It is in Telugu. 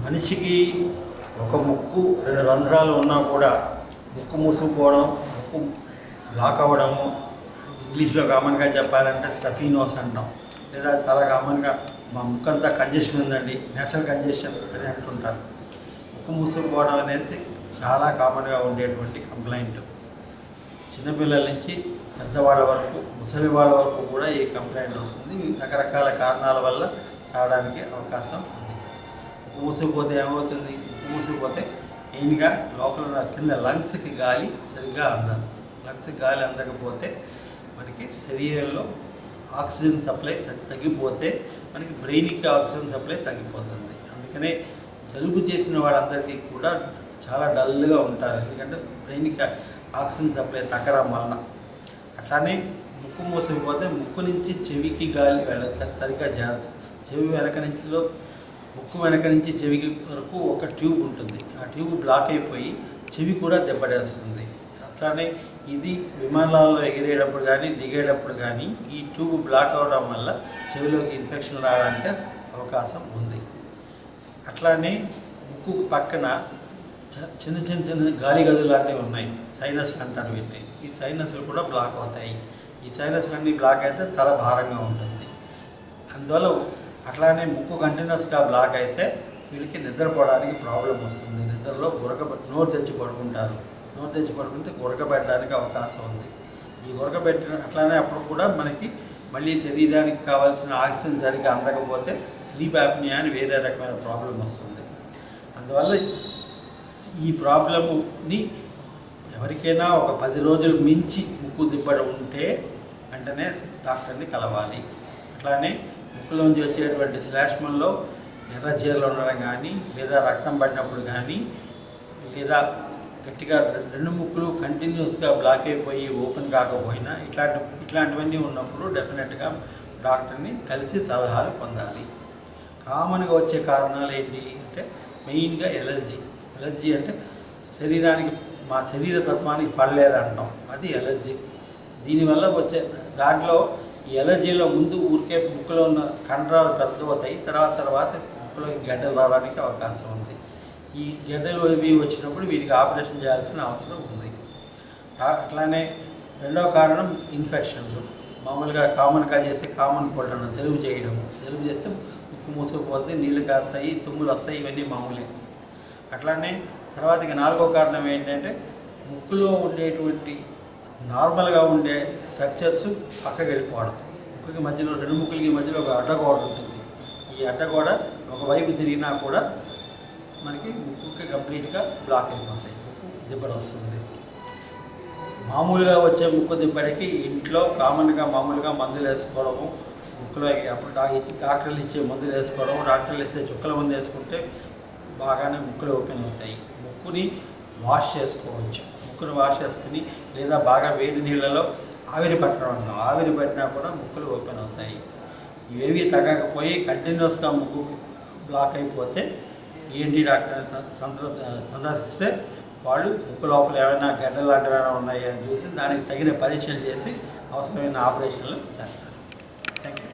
మనిషికి ఒక ముక్కు రెండు రంధ్రాలు ఉన్నా కూడా ముక్కు మూసుకుపోవడం, ముక్కు బ్లాక్ అవ్వడము, ఇంగ్లీష్లో కామన్గా చెప్పాలంటే స్టఫీ నోస్ అంటాం, లేదా చాలా కామన్గా మా ముక్కు అంతా కంజెషన్ ఉందండి, నేసల్ కంజెషన్ అని అంటుంటారు. ముక్కు మూసుకుపోవడం అనేది చాలా కామన్గా ఉండేటువంటి కంప్లైంట్. చిన్నపిల్లల నుంచి పెద్దవాళ్ళ వరకు, ముసలి వాళ్ళ వరకు కూడా ఈ కంప్లైంట్ వస్తుంది. రకరకాల కారణాల వల్ల రావడానికి అవకాశం ఉంది. ముక్కు మూసుకుపోతే ఏమవుతుంది? ముక్కు మూసుకుపోతే మెయిన్గా లోపల ఉన్న కింద లంగ్స్కి గాలి సరిగ్గా అందదు. లంగ్స్కి గాలి అందకపోతే మనకి శరీరంలో ఆక్సిజన్ సప్లై తగ్గిపోతే మనకి బ్రెయిన్కి ఆక్సిజన్ సప్లై తగ్గిపోతుంది. అందుకనే జలుబు చేసిన వాళ్ళందరికీ కూడా చాలా డల్గా ఉంటారు, ఎందుకంటే బ్రెయిన్కి ఆక్సిజన్ సప్లై తగ్గడం వలన. అట్లానే ముక్కు మూసుకుపోతే ముక్కు నుంచి చెవికి గాలి సరిగ్గా జారదు. చెవి వెనక నుంచిలో ముక్కు వెనక నుంచి చెవికి వరకు ఒక ట్యూబ్ ఉంటుంది. ఆ ట్యూబ్ బ్లాక్ అయిపోయి చెవి కూడా దెబ్బతీస్తుంది. అట్లానే ఇది విమానాల్లో ఎగిరేటప్పుడు కానీ దిగేటప్పుడు కానీ ఈ ట్యూబ్ బ్లాక్ అవడం వల్ల చెవిలోకి ఇన్ఫెక్షన్ రావడానికి అవకాశం ఉంది. అట్లానే ముక్కు పక్కన చిన్న చిన్న చిన్న గాలి గదులు లాంటివి ఉన్నాయి, సైనస్ అంటారు వీటిని. ఈ సైనస్లు కూడా బ్లాక్ అవుతాయి. ఈ సైనస్లన్నీ బ్లాక్ అయితే తల భారంగా ఉంటుంది. అందువల్ల అట్లానే ముక్కు కంటిన్యూస్గా బ్లాక్ అయితే వీళ్ళకి నిద్రపోవడానికి ప్రాబ్లం వస్తుంది. నిద్రలో నోరు తెచ్చి పడుకుంటారు. నోరు తెచ్చి పడుకుంటే గురకబెట్టడానికి అవకాశం ఉంది. ఈ గురకబెట్టిన అట్లానే అప్పుడు కూడా మనకి మళ్ళీ శరీరానికి కావాల్సిన ఆక్సిజన్ సరిగ్గా అందకపోతే స్లీప్ యాప్నియా అని వేరే రకమైన ప్రాబ్లం వస్తుంది. అందువల్ల ఈ ప్రాబ్లమ్ని ఎవరికైనా ఒక 10 రోజులు మించి ముక్కు దిబ్బడం ఉంటే వెంటనే డాక్టర్ని కలవాలి. అట్లానే ముక్కులోంచి వచ్చేటువంటి శ్లేష్మంలో ఎర్రజీరలు ఉండడం కానీ, లేదా రక్తం పడినప్పుడు కానీ, లేదా గట్టిగా రెండు ముక్కులు కంటిన్యూస్గా బ్లాక్ అయిపోయి ఓపెన్ కాకపోయినా ఇట్లాంటివన్నీ ఉన్నప్పుడు డెఫినెట్గా డాక్టర్ని కలిసి సలహాలు పొందాలి. కామన్గా వచ్చే కారణాలు ఏంటి అంటే మెయిన్గా ఎలర్జీ. ఎలర్జీ అంటే శరీరానికి మా శరీర తత్వానికి పడలేదంటాం, అది ఎలర్జీ. దీనివల్ల వచ్చే దాంట్లో ఈ ఎలర్జీలో ముందు ఊరికే ముక్కులో ఉన్న కండరాలు పెద్దవుతాయి, తర్వాత ముక్కులోకి గడ్డలు రావడానికి అవకాశం ఉంది. ఈ గడ్డలు ఇవి వచ్చినప్పుడు వీటికి ఆపరేషన్ చేయాల్సిన అవసరం ఉంది. అట్లానే రెండవ కారణం ఇన్ఫెక్షన్లు. మామూలుగా కామన్గా చేసే కామన్ కోల్డ్ అన్న జలుబు చేయడము. జలుబు చేస్తే ముక్కు మూసుకుపోతే నీళ్ళు కారుతాయి, తుమ్ములు వస్తాయి, ఇవన్నీ మామూలే. అట్లానే తర్వాత ఇక 4వ కారణం ఏంటంటే ముక్కులో ఉండేటువంటి నార్మల్గా ఉండే స్ట్రక్చర్స్ పక్కకి వెళ్ళిపోవడం. ముక్కుకి మధ్యలో రెండు ముక్కులకి మధ్యలో ఒక అడ్డగోడ ఉంటుంది. ఈ అడ్డగోడ ఒకవైపు తిరిగినా కూడా మనకి ముక్కుకి కంప్లీట్గా బ్లాక్ అయిపోతాయి, ముక్కు దిబ్బడి వస్తుంది. మామూలుగా వచ్చే ముక్కు దిబ్బడికి ఇంట్లో కామన్గా మామూలుగా మందులు వేసుకోవడము, ముక్కులో అప్పుడు డాక్టర్లు ఇచ్చే మందులు వేసుకోవడం, డాక్టర్లు ఇచ్చే చుక్కల మందు వేసుకుంటే బాగానే ముక్కులు ఓపెన్ అవుతాయి. ముక్కుని వాష్ చేసుకోవచ్చు. ముక్కును వాష్ చేసుకుని లేదా బాగా వేడి నీళ్ళలో ఆవిరి పట్టడం, ఆవిరి పట్టినా కూడా ముక్కులు ఓపెన్ అవుతాయి. ఇవేవి తగ్గకపోయి కంటిన్యూస్గా ముక్కు బ్లాక్ అయిపోతే ఈఎన్టీ డాక్టర్ని సందర్శిస్తే వాళ్ళు ముక్కు లోపల ఏమైనా గడ్డలు లాంటివి ఏమైనా ఉన్నాయా అని చూసి దానికి తగిన పరీక్షలు చేసి అవసరమైన ఆపరేషన్లు చేస్తారు.